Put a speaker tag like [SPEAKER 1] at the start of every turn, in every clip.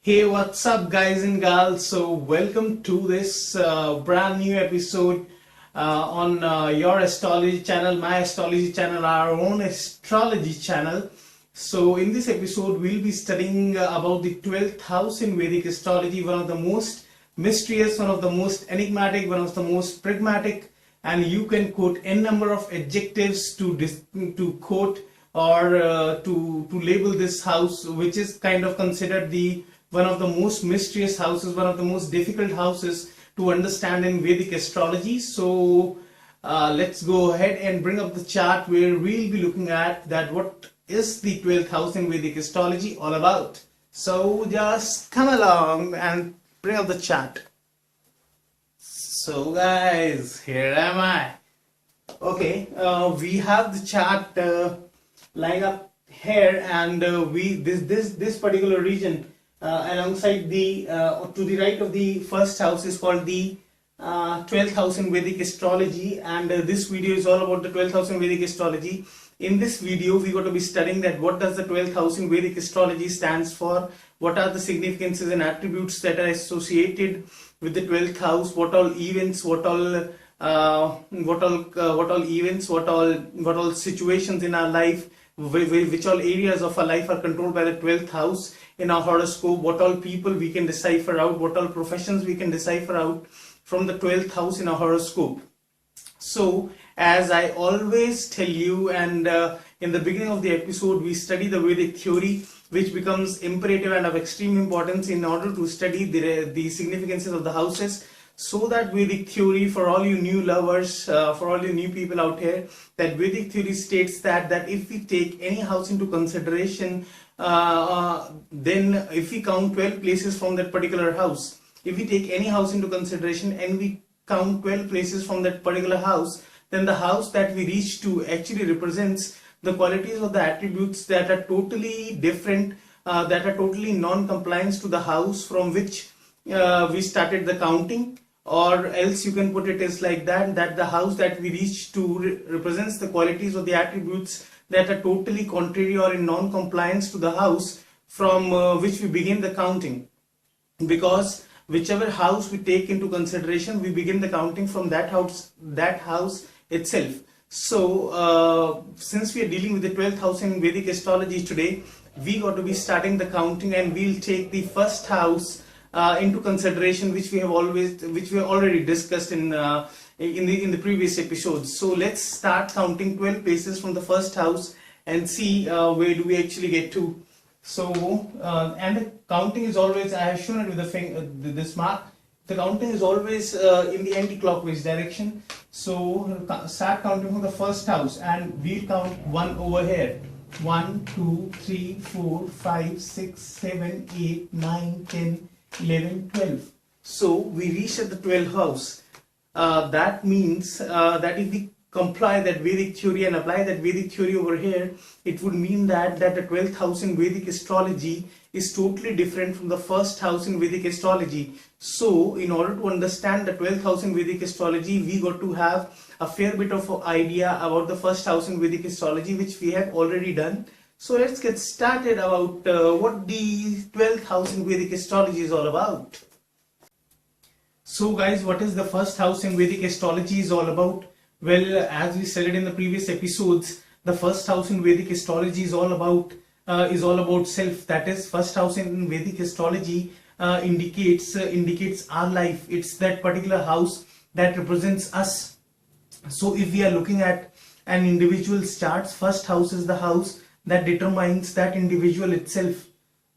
[SPEAKER 1] Hey, what's up, guys and gals? So, welcome to this brand new episode on your astrology channel, my astrology channel, our own astrology channel. So, in this episode, we'll be studying about the 12th house in Vedic astrology, one of the most mysterious, one of the most enigmatic, one of the most pragmatic, and you can quote n number of adjectives to quote or to label this house, which is kind of considered the one of the most mysterious houses, one of the most difficult houses to understand in Vedic astrology. So let's go ahead and bring up the chart where we'll be looking at that what is the 12th house in Vedic astrology all about. So just come along and bring up the chart. So guys, here am I. Okay, we have the chart lying up here, and this particular region alongside the to the right of the first house is called the 12th house in Vedic astrology, and this video is all about the 12th house in Vedic astrology. In this video we are going to be studying that what does the 12th house in Vedic astrology stands for, what are the significances and attributes that are associated with the 12th house, what all events, what all situations in our life, which all areas of our life are controlled by the 12th house in our horoscope, what all people we can decipher out, what all professions we can decipher out from the 12th house in our horoscope. So as I always tell you, and in the beginning of the episode we study the Vedic theory, which becomes imperative and of extreme importance in order to study the significances of the houses. So that Vedic theory, for all you new lovers, for all you new people out here, that Vedic theory states that if we take any house into consideration, then if we count 12 places from that particular house, if we take any house into consideration and we count 12 places from that particular house, then the house that we reach to actually represents the qualities or the attributes that are totally different, that are totally non-compliance to the house from which we started the counting. Or else you can put it as like that the house that we reach to represents the qualities or the attributes that are totally contrary or in non-compliance to the house from which we begin the counting. Because whichever house we take into consideration, we begin the counting from that house itself. So since we are dealing with the 12th house in Vedic astrology today, we got to be starting the counting, and we'll take the first house into consideration, which we have already discussed in the previous episodes. So let's start counting 12 places from the first house and see where do we actually get to. So and the counting is always, I have shown it with the finger, this mark. The counting is always in the anti-clockwise direction. So start counting from the first house, and we'll count one over here. 1, 2, 3, 4, 5, 6, 7, 8, 9, 10, 11, 12. So we reach at the 12th house. That means that if we comply that Vedic theory and apply that Vedic theory over here, it would mean that the 12th house in Vedic astrology is totally different from the first house in Vedic astrology. So in order to understand the 12th house in Vedic astrology, we got to have a fair bit of idea about the first house in Vedic astrology, which we have already done. So let's get started about what the 12th house in Vedic astrology is all about. So guys, what is the first house in Vedic astrology is all about? Well, as we said in the previous episodes, the first house in Vedic astrology is all about self. That is, first house in Vedic astrology indicates our life. It's that particular house that represents us. So if we are looking at an individual's charts, first house is the house that determines that individual itself.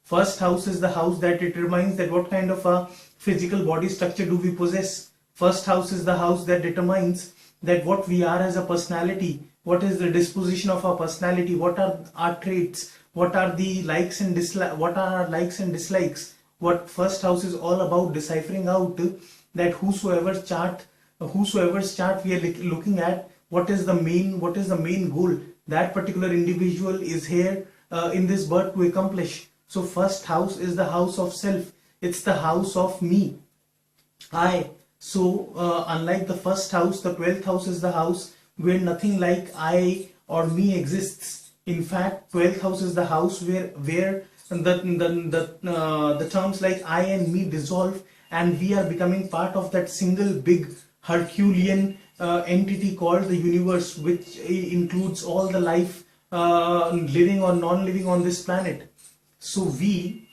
[SPEAKER 1] First house is the house that determines that what kind of a physical body structure do we possess. First house is the house that determines that what we are as a personality, what is the disposition of our personality, what are our traits, what are the likes and dislikes, what first house is all about, deciphering out that whosoever's chart we are looking at, what is the main goal that particular individual is here in this birth to accomplish. So first house is the house of self. It's the house of me, I. So unlike the first house, the 12th house is the house where nothing like I or me exists. In fact, 12th house is the house where the terms like I and me dissolve, and we are becoming part of that single big Herculean entity called the universe, which includes all the life living or non-living on this planet. So we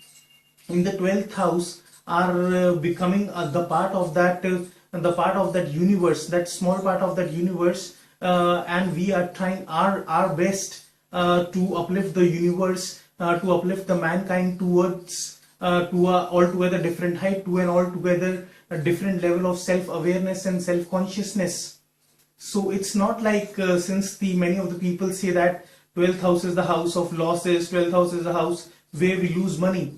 [SPEAKER 1] in the 12th house are becoming the part of that universe, that small part of that universe, and we are trying our best to uplift the universe, to uplift the mankind towards to a altogether different height, to an altogether a different level of self-awareness and self-consciousness. So it's not like since the many of the people say that 12th house is the house of losses, 12th house is the house where we lose money.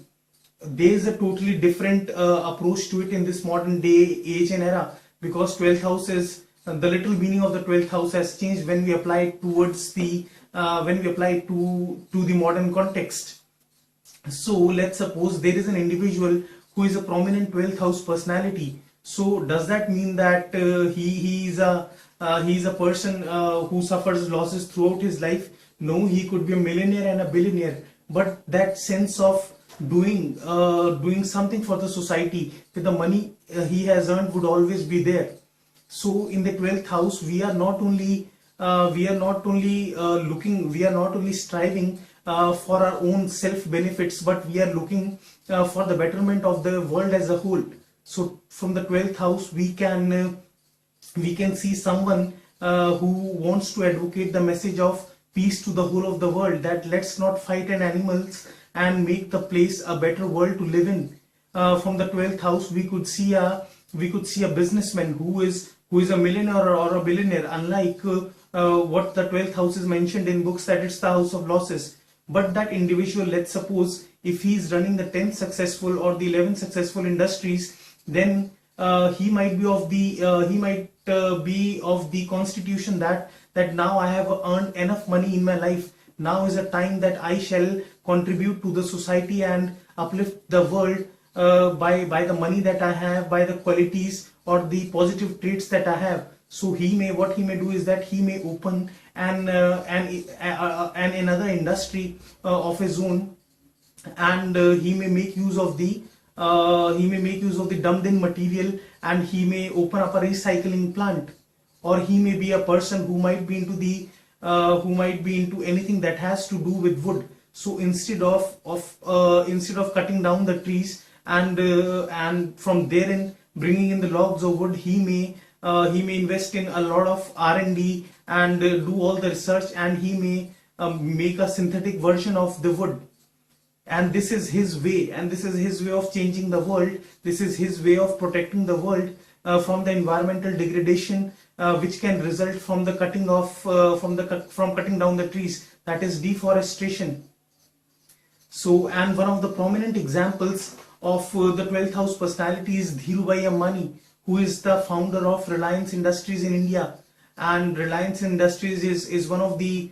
[SPEAKER 1] There is a totally different approach to it in this modern day age and era, because 12th house is the little meaning of the 12th house has changed when we apply it towards the when we apply it to the modern context. So let's suppose there is an individual who is a prominent 12th house personality. So does that mean that he is a person who suffers losses throughout his life? No, he could be a millionaire and a billionaire, but that sense of doing something for the society with the money he has earned would always be there. So in the 12th house, we are not only striving for our own self benefits, but we are looking for the betterment of the world as a whole. So from the 12th house, we can see someone who wants to advocate the message of peace to the whole of the world, that let's not fight an animals and make the place a better world to live in. From the 12th house, we could see a businessman who is a millionaire or a billionaire, unlike what the 12th house is mentioned in books that it's the house of losses. But that individual, let's suppose if he is running the 10th successful or the 11th successful industries, then he might be of the constitution that now I have earned enough money in my life. Now is a time that I shall contribute to the society and uplift the world by the money that I have, by the qualities or the positive traits that I have. So what he may do is that he may open an another industry of his own, and he may make use of the dumped in material, and he may open up a recycling plant, or he may be a person who might be into anything that has to do with wood. So instead of cutting down the trees and from therein bringing in the logs of wood, he may invest in a lot of R&D and do all the research, and he may make a synthetic version of the wood. And this is his way, of changing the world. This is his way of protecting the world from the environmental degradation which can result from the cutting down the trees, that is deforestation. So, and one of the prominent examples of the 12th house personality is Dhirubhai Ambani, who is the founder of Reliance Industries in India. And Reliance Industries is one of the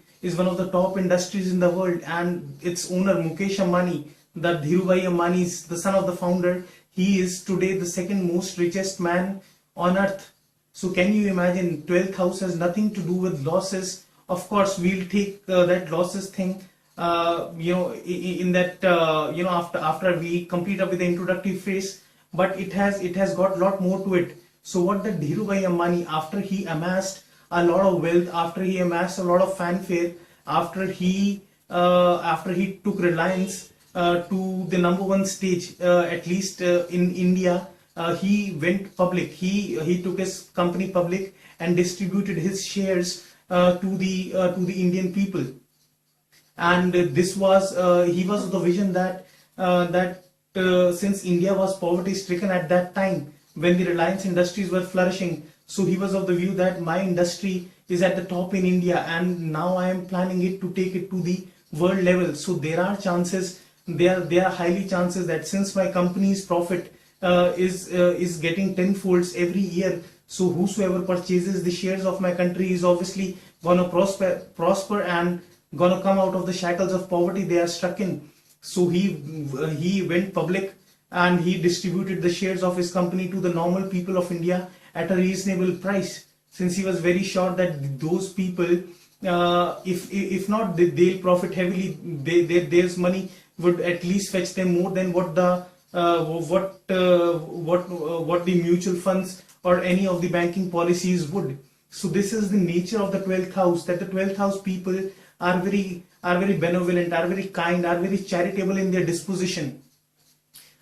[SPEAKER 1] top industries in the world, and its owner Mukesh Ambani, the Dhirubhai Ambani, is the son of the founder. He is today the second most richest man on earth. So can you imagine? 12th house has nothing to do with losses. Of course, we'll take that losses thing in that after we complete up with the introductory phase, but it has got a lot more to it. So what the Dhirubhai Ambani, after he amassed a lot of wealth, after he amassed a lot of fanfare, after he took Reliance to the #1 stage, at least in India, he went public. He took his company public and distributed his shares to the Indian people. And this was he was of the vision that since India was poverty stricken at that time when the Reliance Industries were flourishing, so he was of the view that my industry is at the top in India, and now I am planning it to take it to the world level. So there are highly chances that since my company's profit is getting tenfolds every year, so whosoever purchases the shares of my country is obviously gonna prosper and gonna come out of the shackles of poverty they are stuck in. So he went public and he distributed the shares of his company to the normal people of India at a reasonable price, since he was very sure that those people, if not they'll profit heavily, there's money would at least fetch them more than what the mutual funds or any of the banking policies would. So this is the nature of the 12th house, that the 12th house people are very benevolent, are very kind, are very charitable in their disposition.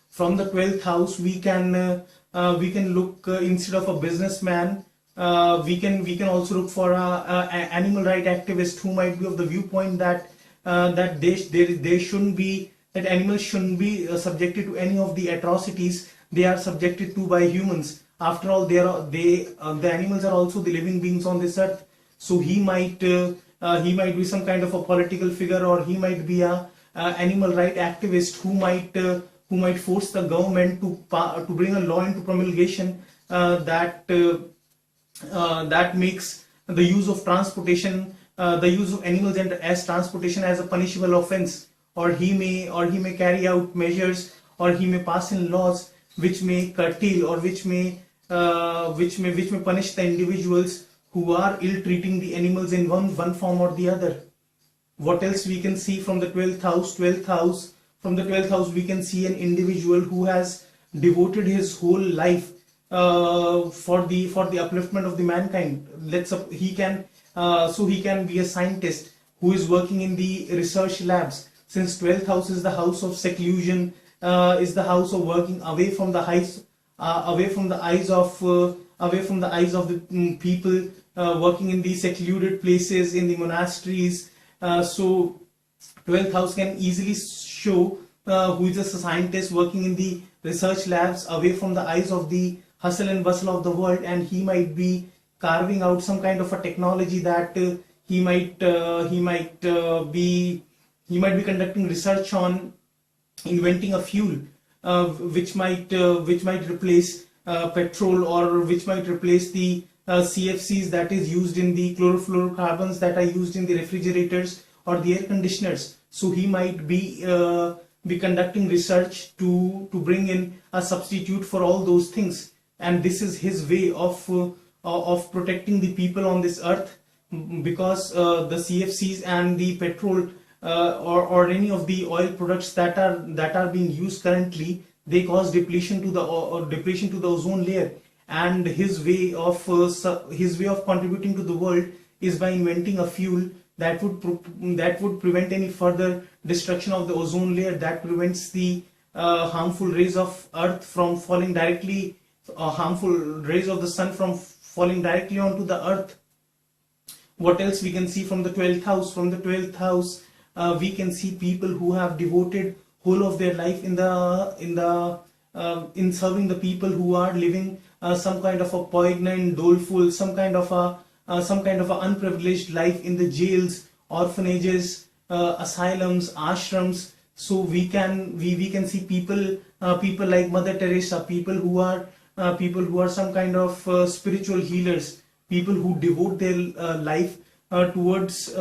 [SPEAKER 1] From the 12th house we can look, instead of a businessman, we can also look for a animal right activist who might be of the viewpoint that they shouldn't be, that animals shouldn't be subjected to any of the atrocities they are subjected to by humans. After all, the animals are also the living beings on this earth. So he might be some kind of a political figure, or he might be a animal right activist who might force the government to bring a law into promulgation that makes the use of transportation, the use of animals and as transportation as a punishable offense. Or he may carry out measures, or he may pass in laws which may curtail, or which may punish the individuals who are ill-treating the animals in one form or the other. What else we can see from the 12th house? From the 12th house we can see an individual who has devoted his whole life for the upliftment of the mankind. He can be a scientist who is working in the research labs, since 12th house is the house of seclusion, is the house of working away from the eyes of the people, working in the secluded places, in the monasteries. So 12th house can easily show who is a scientist working in the research labs away from the eyes of the hustle and bustle of the world, and he might be carving out some kind of a technology that he might be conducting research on, inventing a fuel which might replace petrol, or which might replace the CFCs that is used in the chlorofluorocarbons that are used in the refrigerators or the air conditioners. So he might be conducting research to bring in a substitute for all those things, and this is his way of protecting the people on this earth, because the CFCs and the petrol or any of the oil products that are being used currently, they cause depletion to the ozone layer. And his way of contributing to the world is by inventing a fuel that would prevent any further destruction of the ozone layer, that prevents the harmful rays of earth from falling directly, harmful rays of the sun from falling directly onto the earth. What else we can see from the 12th house? From the 12th house we can see people who have devoted whole of their life in serving the people who are living some kind of a poignant, doleful, some kind of a unprivileged life in the jails, orphanages, asylums, ashrams. So we can see people like Mother Teresa, people who are some kind of spiritual healers, people who devote their life towards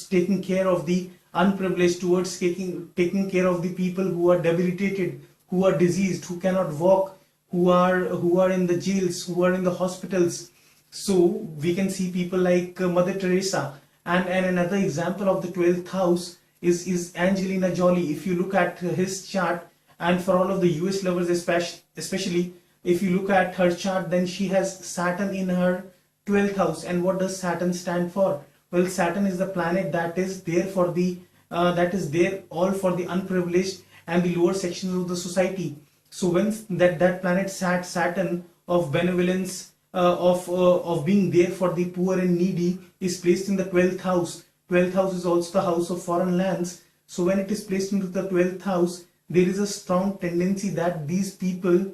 [SPEAKER 1] taking care of the unprivileged, towards taking care of the people who are debilitated, who are diseased, who cannot walk, who are in the jails, who are in the hospitals. So we can see people like Mother Teresa. And another example of the 12th house is Angelina Jolie. If you look at his chart, and for all of the US lovers especially, if you look at her chart, then she has Saturn in her 12th house. And what does Saturn stand for? Well, Saturn is the planet that is there all for the unprivileged and the lower sections of the society. So when that planet Saturn of benevolence, of being there for the poor and needy, is placed in the 12th house. 12th house is also the house of foreign lands. So when it is placed into the 12th house, there is a strong tendency that these people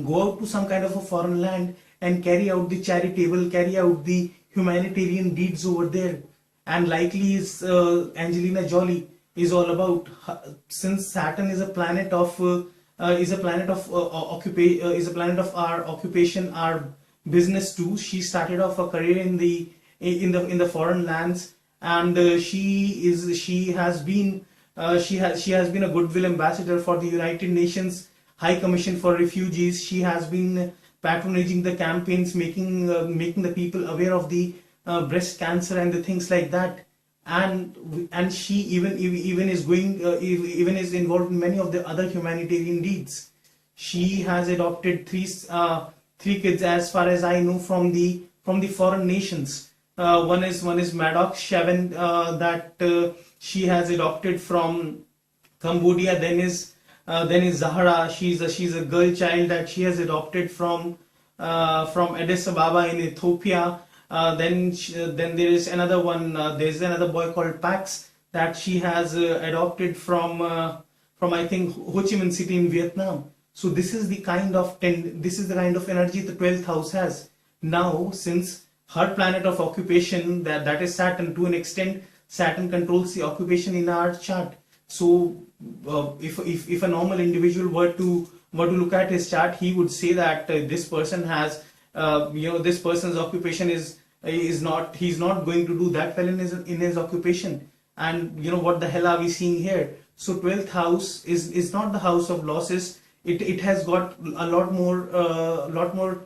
[SPEAKER 1] go out to some kind of a foreign land and carry out the charitable, carry out the humanitarian deeds over there. And likely is Angelina Jolie is all about, since Saturn is a planet of our occupation, our business too. She started off a career in the foreign lands, and she has been a goodwill ambassador for the United Nations High Commission for Refugees. She has been patronizing the campaigns, making the people aware of the breast cancer and the things like that. and she even is going even is involved in many of the other humanitarian deeds. She has adopted three kids, as far as I know, from the foreign nations. One is Maddox Shaven, that she has adopted from Cambodia. Then is Zahra. She's a girl child that she has adopted from Addis Ababa in Ethiopia. Then there is another one. There's another boy called Pax that she has adopted from I think Ho Chi Minh City in Vietnam. So this is the kind of energy the 12th house has. Now, since her planet of occupation, that is Saturn, to an extent, Saturn controls the occupation in our chart. So if a normal individual were to look at his chart, he would say that this person has this person's occupation is not, he's not going to do that well in his occupation. And what the hell are we seeing here? So 12th house is not the house of losses. It has got a lot more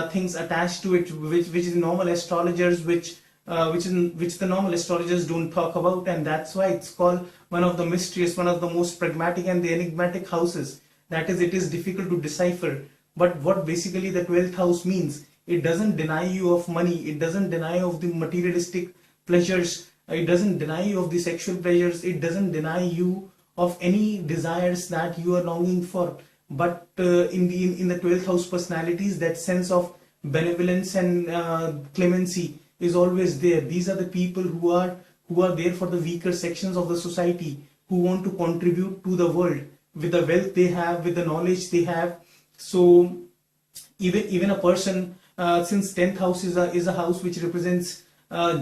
[SPEAKER 1] things attached to it, which is normal astrologers, which the normal astrologers don't talk about, and that's why it's called one of the mysterious, one of the most pragmatic and the enigmatic houses. That is, it is difficult to decipher. But what basically the 12th house means, it doesn't deny you of money, it doesn't deny of the materialistic pleasures, it doesn't deny you of the sexual pleasures, it doesn't deny you of any desires that you are longing for. But in the 12th house personalities, that sense of benevolence and clemency is always there. These are the people who are there for the weaker sections of the society, who want to contribute to the world with the wealth they have, with the knowledge they have. So even a person, since 10th house is a house which represents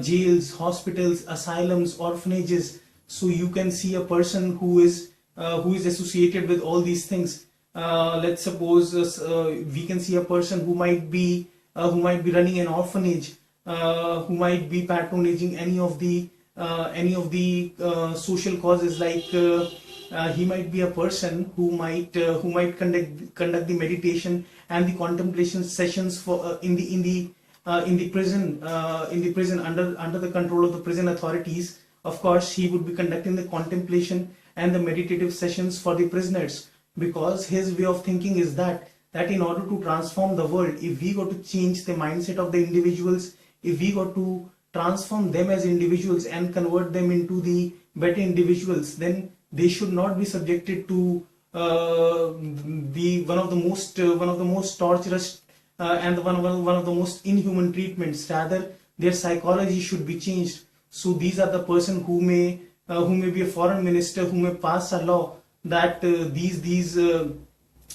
[SPEAKER 1] jails, hospitals, asylums, orphanages. So you can see a person who is associated with all these things. Let's suppose we can see a person who might be running an orphanage, who might be patronaging any of the social causes. Like he might be a person who might conduct the meditation and the contemplation sessions for in the prison under the control of the prison authorities. Of course, he would be conducting the contemplation and the meditative sessions for the prisoners, because his way of thinking is that in order to transform the world, if we got to change the mindset of the individuals, if we got to transform them as individuals and convert them into the better individuals, then they should not be subjected to one of the most torturous and one of the most inhuman treatments. Rather, their psychology should be changed. So these are the person who may be a foreign minister, who may pass a law that these are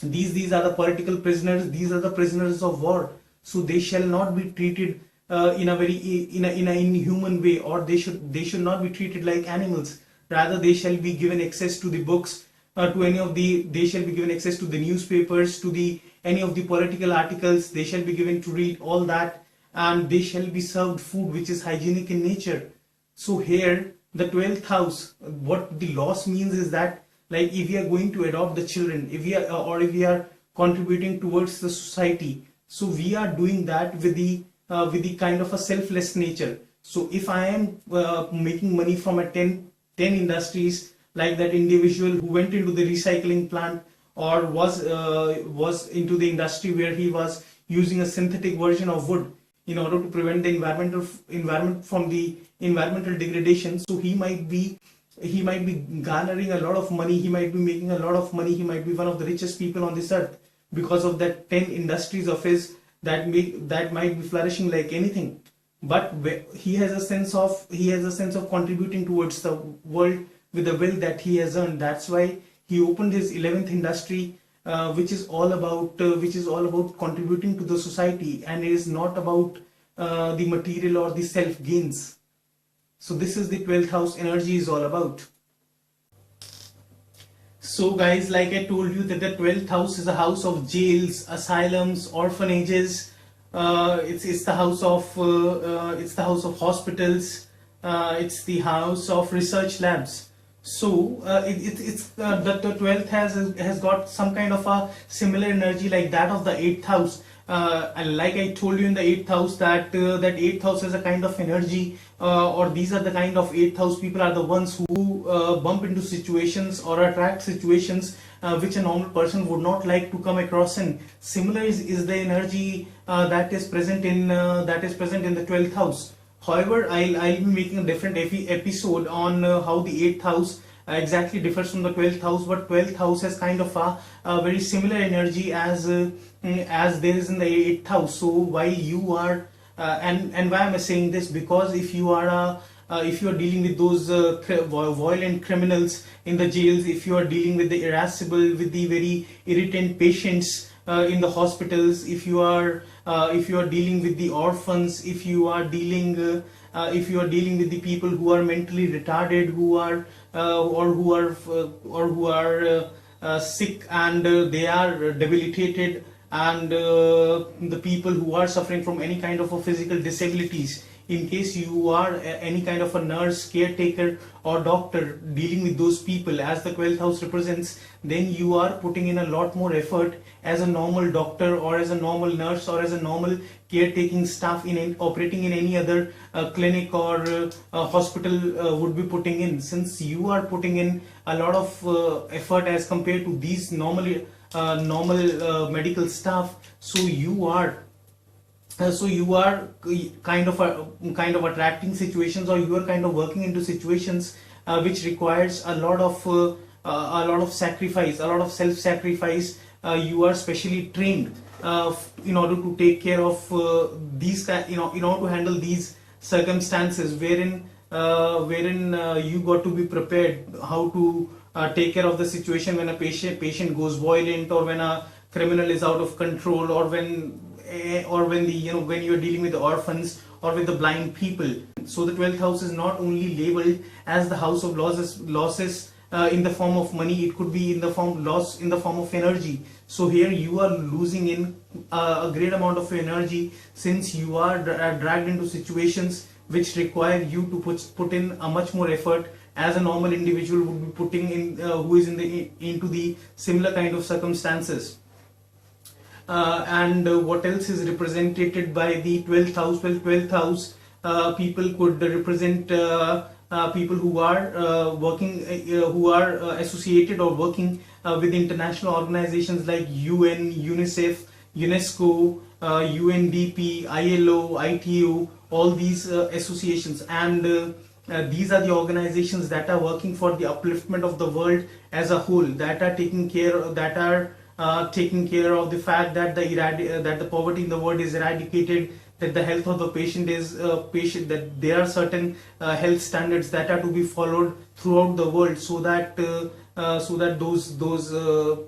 [SPEAKER 1] the political prisoners, these are the prisoners of war. So they shall not be treated in an inhuman way, or they should not be treated like animals. Rather, they shall be given access to the books, they shall be given access to the newspapers, to any of the political articles. They shall be given to read all that, and they shall be served food which is hygienic in nature. So here, the 12th house, what the loss means is that, like, if we are going to adopt the children, if we are contributing towards the society, so we are doing that with the kind of a selfless nature. So if I am making money from a 10 industries, like that individual who went into the recycling plant, or was into the industry where he was using a synthetic version of wood in order to prevent the environment from the environmental degradation. So he might be garnering a lot of money, he might be making a lot of money, he might be one of the richest people on this earth because of that 10 industries of his that might be flourishing like anything. But he has a sense of contributing towards the world with the wealth that he has earned. That's why he opened his 11th industry, which is all about contributing to the society, and it is not about the material or the self gains. So this is the 12th house energy is all about. So guys, like I told you that the 12th house is a house of jails, asylums, orphanages. It's the house of hospitals. It's the house of research labs. So the 12th has got some kind of a similar energy like that of the 8th house. and like I told you in the eighth house, that eighth house is a kind of energy, or these are the kind of eighth house people are the ones who bump into situations or attract situations which a normal person would not like to come across. And similar is the energy that is present in the 12th house. However, I'll be making a different episode on how the 8th house exactly differs from the 12th house, but 12th house has kind of a very similar energy as there is in the 8th house. So while you are and why am I saying this? Because if you are dealing with those violent criminals in the jails, if you are dealing with the irascible, with the very irritant patients in the hospitals, if you are dealing with the orphans, if you are dealing with the people who are mentally retarded, who are sick, and they are debilitated, and the people who are suffering from any kind of a physical disabilities, in case you are any kind of a nurse, caretaker or doctor dealing with those people, as the 12th house represents, then you are putting in a lot more effort as a normal doctor or as a normal nurse or as a normal caretaking staff operating in any other clinic or hospital would be putting in. Since you are putting in a lot of effort as compared to these normal medical staff, so you are kind of attracting situations, or you are kind of working into situations which requires a lot of sacrifice, a lot of self-sacrifice. You are specially trained in order to take care of these in order to handle these circumstances wherein you got to be prepared how to take care of the situation when a patient goes violent, or when a criminal is out of control, or when when you're dealing with the orphans or with the blind people. So the 12th house is not only labeled as the house of losses in the form of money, it could be in the form of energy. So here you are losing in a great amount of energy, since you are dragged into situations which require you to put in a much more effort as a normal individual would be putting in, who is into the similar kind of circumstances. And what else is represented by the 12th house? Well, 12th house people could represent people who are working, who are associated or working with international organizations like UN, UNICEF, UNESCO, UNDP, ILO, ITO, all these associations, and these are the organizations that are working for the upliftment of the world as a whole, that are taking care of the fact that the poverty in the world is eradicated, that the health of the patient is that there are certain health standards that are to be followed throughout the world, so that those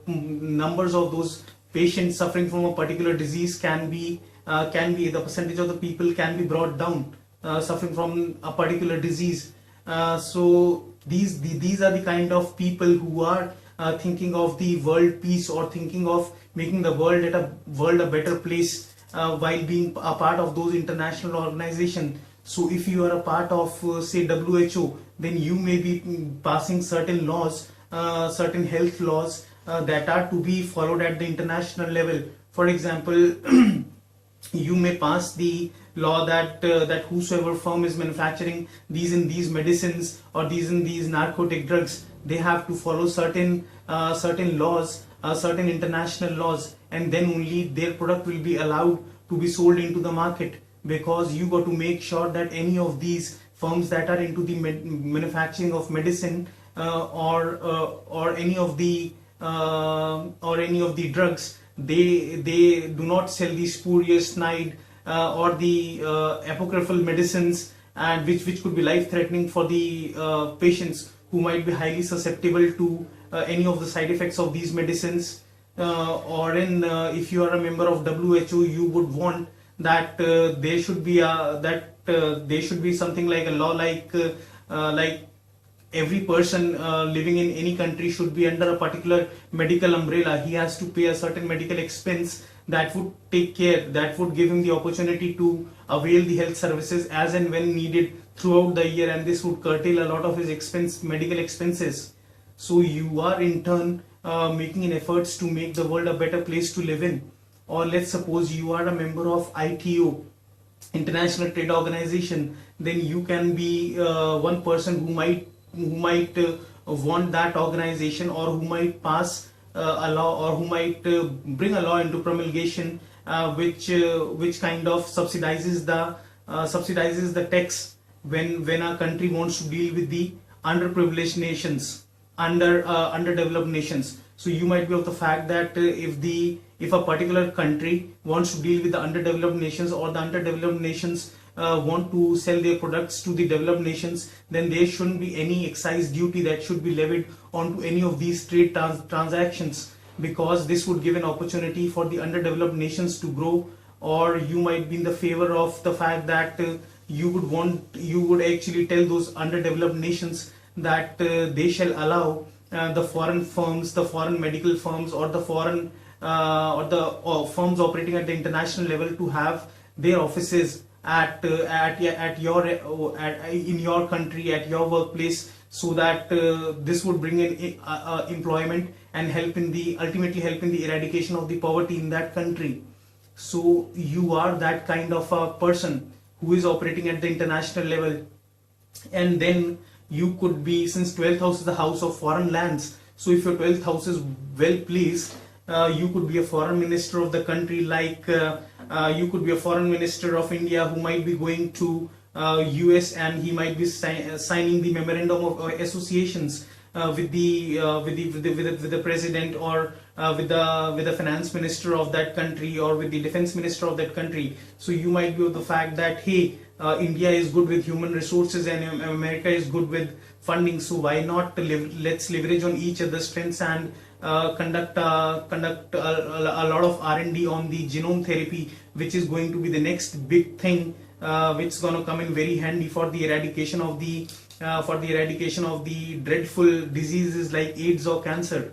[SPEAKER 1] numbers of those patients suffering from a particular disease can be the percentage of the people can be brought down suffering from a particular disease. So these are the kind of people who are thinking of the world peace, or thinking of making the world a better place while being a part of those international organizations. So if you are a part of say WHO, then you may be passing certain laws, certain health laws that are to be followed at the international level. For example, you may pass the law that whosoever firm is manufacturing these medicines or these narcotic drugs, they have to follow certain laws, certain international laws, and then only their product will be allowed to be sold into the market. Because you got to make sure that any of these firms that are into the manufacturing of medicine or any of the drugs, they do not sell the spurious, snide or the apocryphal medicines, and which could be life threatening for the patients who might be highly susceptible to any of the side effects of these medicines. If you are a member of WHO, you would want that there should be something like a law like every person living in any country should be under a particular medical umbrella. He has to pay a certain medical expense that would give him the opportunity to avail the health services as and when needed throughout the year, and this would curtail a lot of his medical expenses. So you are in turn making an efforts to make the world a better place to live in. or let's suppose you are a member of ITO, International Trade Organization, then you can be one person who might want that organization, or who might pass a law, or who might bring a law into promulgation, which kind of subsidizes the tax when a country wants to deal with the underprivileged nations, underdeveloped nations. So you might be of the fact that if a particular country wants to deal with the underdeveloped nations, or the underdeveloped nations want to sell their products to the developed nations, then there shouldn't be any excise duty that should be levied onto any of these trade transactions, because this would give an opportunity for the underdeveloped nations to grow. Or you might be in the favor of the fact that you would actually tell those underdeveloped nations that they shall allow the foreign firms, the foreign medical firms, or the foreign firms operating at the international level to have their offices in your country, at your workplace, so that this would bring in employment and ultimately help in the eradication of the poverty in that country. So you are that kind of a person who is operating at the international level. And then you could be, since 12th house is the house of foreign lands, so if your 12th house is well placed, you could be a foreign minister of the country, like you could be a foreign minister of India who might be going to US, and he might be signing the memorandum of associations with the president, or with the finance minister of that country, or with the defense minister of that country. So you might be of the fact that, hey, India is good with human resources and America is good with funding, so why not let's leverage on each other's strengths and conduct a lot of R&D on the genome therapy, which is going to be the next big thing, which is going to come in very handy for the eradication of the dreadful diseases like AIDS or cancer.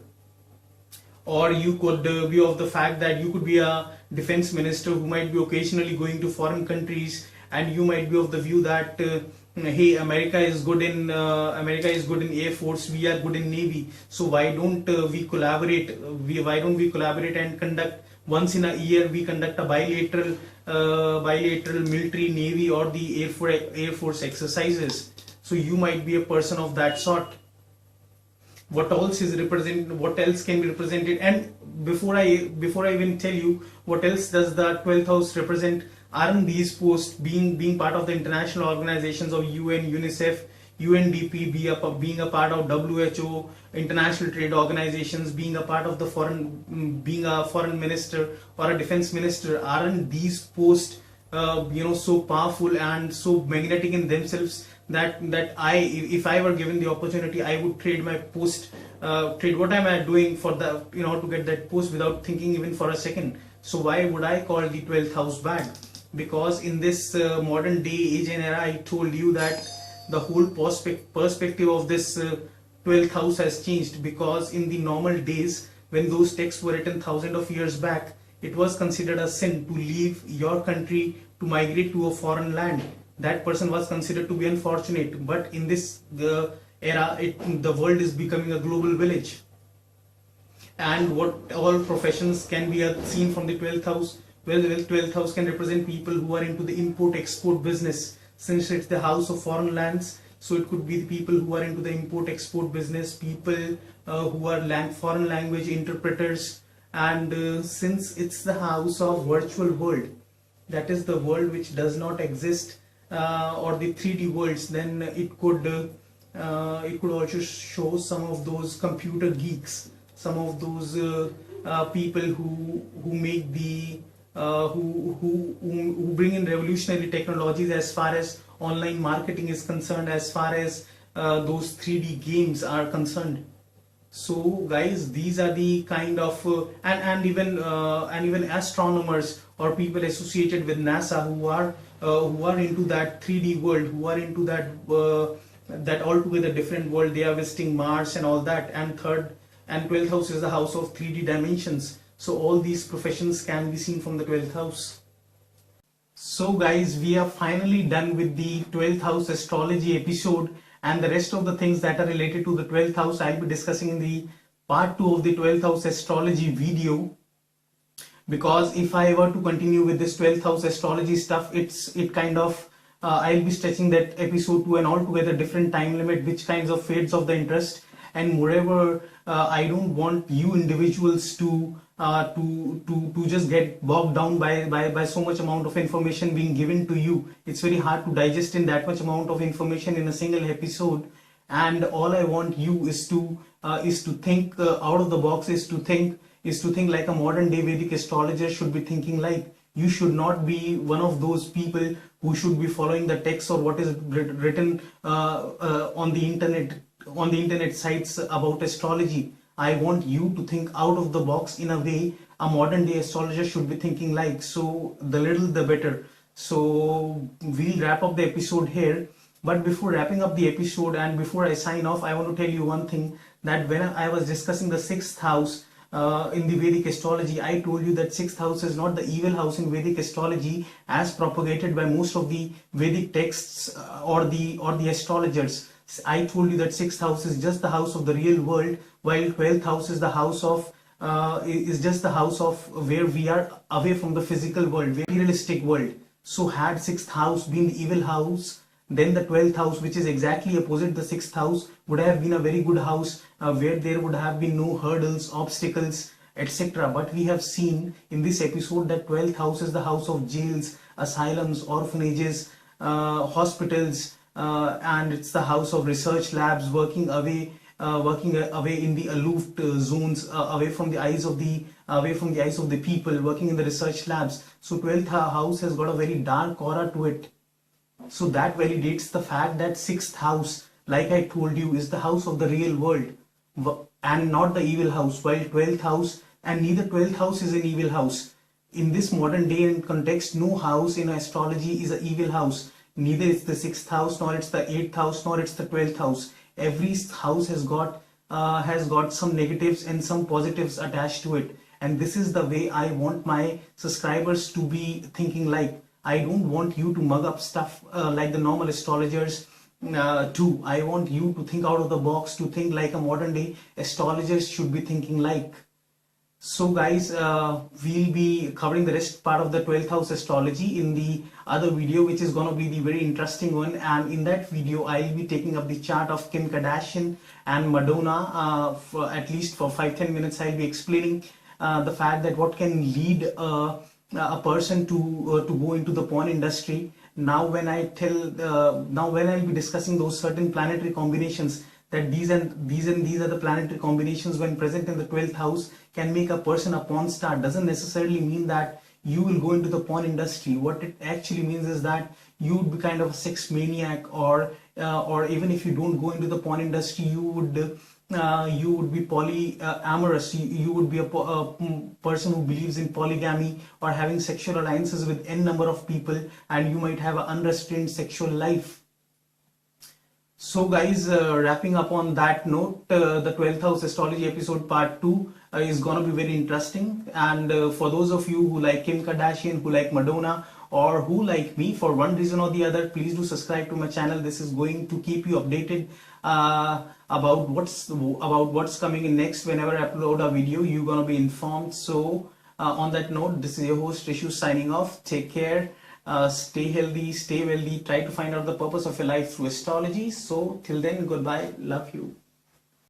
[SPEAKER 1] Or you could be of the fact that you could be a defense minister who might be occasionally going to foreign countries, and you might be of the view that hey, America is good in Air Force, we are good in Navy, so why don't we collaborate and conduct once in a year, we conduct a bilateral military, Navy, or the Air Force exercises. So you might be a person of that sort. What else can be represented? And before I even tell you what else does the 12th house represent, aren't these posts, being part of the international organizations of UN, UNICEF, UNDP, being a part of WHO, international trade organizations, being a part of being a foreign minister or a defense minister, aren't these posts so powerful and so magnetic in themselves that if I were given the opportunity, I would trade my post, trade what am I doing for the to get that post without thinking even for a second. So why would I call the 12th house bad? Because in this modern day age and era, I told you that the whole perspective of this 12th house has changed. Because in the normal days, when those texts were written thousands of years back, it was considered a sin to leave your country to migrate to a foreign land. That person was considered to be unfortunate. But in this era, the world is becoming a global village. And what all professions can be seen from the 12th house? Well, the 12th house can represent people who are into the import-export business, since it's the house of foreign lands. So it could be the people who are into the import-export business, people who are foreign language interpreters. And since it's the house of virtual world, that is the world which does not exist, or the 3D worlds, then it could also show some of those computer geeks, some of those people who make the who bring in revolutionary technologies as far as online marketing is concerned, as far as those 3D games are concerned. So guys, these are the kind of and even astronomers or people associated with NASA who are into that 3D world, who are into that altogether different world. They are visiting Mars and all that. And 12th house is the house of 3D dimensions. So all these professions can be seen from the 12th house. So guys, we are finally done with the 12th house astrology episode, and the rest of the things that are related to the 12th house I'll be discussing in the part 2 of the 12th house astrology video. because if I were to continue with this 12th house astrology stuff, it kind of I'll be stretching that episode to an altogether different time limit, which kinds of fades of the interest. And moreover, I don't want you individuals to just get bogged down by so much amount of information being given to you. It's very hard to digest in that much amount of information in a single episode. And all I want you is to think out of the box, is to think like a modern day Vedic astrologer should be thinking like. You should not be one of those people who should be following the text or what is written on the internet sites about astrology. I want you to think out of the box in a way a modern day astrologer should be thinking like. So the little the better. So we'll wrap up the episode here. But before wrapping up the episode and before I sign off, I want to tell you one thing, that when I was discussing the sixth house in the Vedic astrology, I told you that sixth house is not the evil house in Vedic astrology as propagated by most of the Vedic texts or the astrologers. I told you that sixth house is just the house of the real world, while 12th house is the house of is just the house of where we are away from the physical world, materialistic world. So had sixth house been the evil house, then the 12th house, which is exactly opposite the sixth house, would have been a very good house where there would have been no hurdles, obstacles, etc. But we have seen in this episode that 12th house is the house of jails, asylums, orphanages, hospitals, and it's the house of research labs working away in the aloof zones, away from the eyes of the people, working in the research labs. So 12th house has got a very dark aura to it. So that validates the fact that sixth house, like I told you, is the house of the real world and not the evil house, while 12th house, and neither 12th house is an evil house. In this modern day and context, no house in astrology is an evil house. Neither it's the sixth house, nor it's the eighth house, nor it's the 12th house. Every house has got some negatives and some positives attached to it. And this is the way I want my subscribers to be thinking like. I don't want you to mug up stuff like the normal astrologers too. I want you to think out of the box, to think like a modern day astrologers should be thinking like. So guys, we'll be covering the rest part of the 12th house astrology in the other video, which is going to be the very interesting one. And in that video, I'll be taking up the chart of Kim Kardashian and Madonna. For at least for 5-10 minutes, I'll be explaining the fact that what can lead a person to go into the porn industry. Now when I'll be discussing those certain planetary combinations, that these are the planetary combinations when present in the 12th house can make a person a porn star, doesn't necessarily mean that you will go into the porn industry. What it actually means is that you would be kind of a sex maniac, or even if you don't go into the porn industry, you would be polyamorous. You would be a person who believes in polygamy or having sexual alliances with n number of people, and you might have an unrestrained sexual life. So guys, wrapping up on that note, the 12th house astrology episode part 2 is gonna be very interesting. And for those of you who like Kim Kardashian, who like Madonna, or who like me for one reason or the other, please do subscribe to my channel. This is going to keep you updated about what's coming in next. Whenever I upload a video, you're gonna be informed. So on that note, this is your host Rishu signing off. Take care, stay healthy, stay wealthy, try to find out the purpose of your life through astrology. So till then, goodbye, love you.